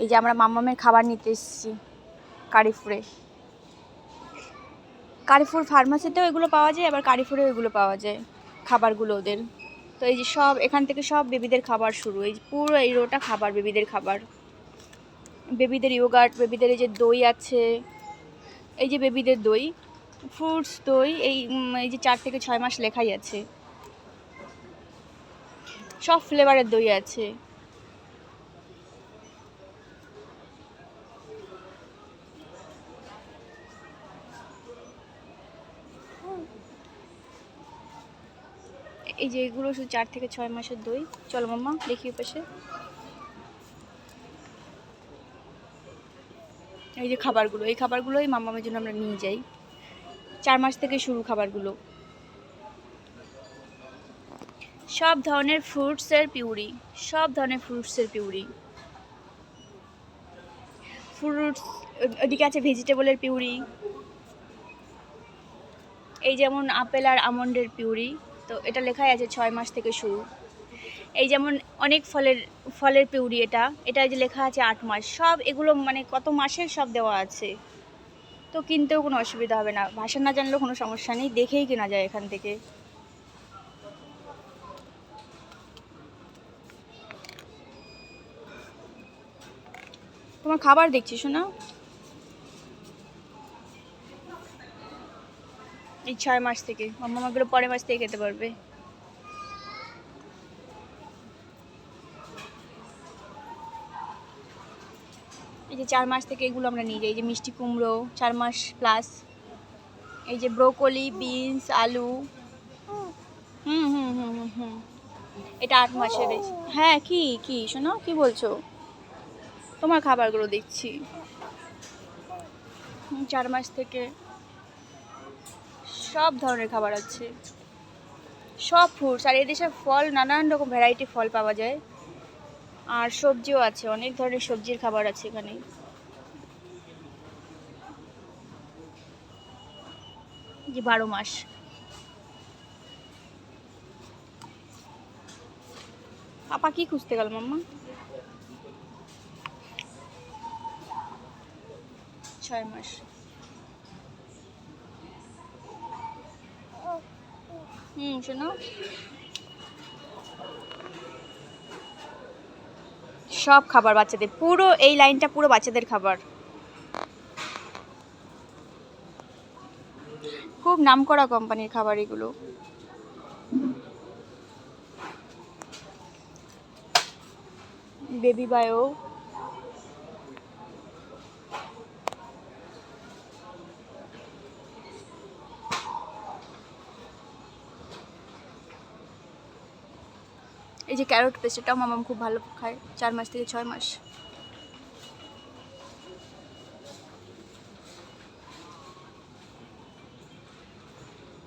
এই যে আমরা মাম্মামের খাবার নিতে এসেছি কারিফুরে। কারিফুর ফার্মাসিতেও এগুলো পাওয়া যায়, আবার কারিফুরেও এগুলো পাওয়া যায় খাবারগুলো ওদের। তো এই যে সব এখান থেকে সব বেবিদের খাবার শুরু, এই পুরো এই রোটা খাবার, বেবিদের খাবার, বেবিদের ইয়োগার্ট, বেবিদের এই যে দই আছে, এই যে বেবিদের দই, ফ্রুটস দই, এই যে 4 থেকে 6 মাস লেখাই আছে, সব ফ্লেভারের দই আছে। এই যে এগুলো শুধু 4 থেকে 6 মাসের দই। চলো মাম্মা দেখি পাশে। এই যে খাবারগুলো, এই খাবারগুলোই মাম্মামের জন্য আমরা নিয়ে যাই, 4 মাস থেকে শুরু খাবারগুলো। সব ধরনের ফ্রুটসের পিউরি, সব ধরনের ফ্রুটসের পিউরি, ফ্রুটস। ওদিকে আছে ভেজিটেবলের পিউরি, এই যেমন আপেল আর আমন্ডের পিউরি, তো এটা লেখাই আছে 6 মাস থেকে শুরু। এই যেমন অনেক ফলের পিউরি, এটা যে লেখা আছে 8 মাস। সব এগুলো মানে কত মাসের সব দেওয়া আছে, তো কিনতেও কোনো অসুবিধা হবে না, ভাষা না জানলেও কোনো সমস্যা নেই, দেখেই কেনা যায় এখান থেকে। তোমার খাবার দেখছি শোনা, এই 6 মাস থেকে। মাম্মাগুলো পরের মাস থেকে খেতে পারবে। এই যে 4 মাস থেকে এগুলো আমরা নিয়ে যাই, এই যে মিষ্টি কুমড়ো 4 মাস প্লাস, এই যে ব্রোকলি, বিনস, আলু। হুম হুম হুম হুম হুম এটা 8 মাসের। হ্যাঁ, কি শোনো, কি বলছো? তোমার খাবারগুলো দেখছি 4 মাস থেকে সব ধরনের খাবার আছে, সব ফ্রুটস। আর এদেশে ফল, নানান রকম ভ্যারাইটি ফল পাওয়া যায়, আর সবজিও আছে, অনেক ধরনের সবজির খাবার আছে এখানে। যে 12 মাস। পাপা কি খুঁজতে গেল মাম্মা? 6 মাস। শোনো, সব খাবার বাচ্চাদের, পুরো এই লাইনটা পুরো বাচ্চাদের খাবার। খুব নামকরা কোম্পানির খাবার এগুলো। বেবি বায়ো, এই যে ক্যারট পেস্ট, এটাও মামাম খুব ভালো খায়, 4 মাস থেকে 6 মাস।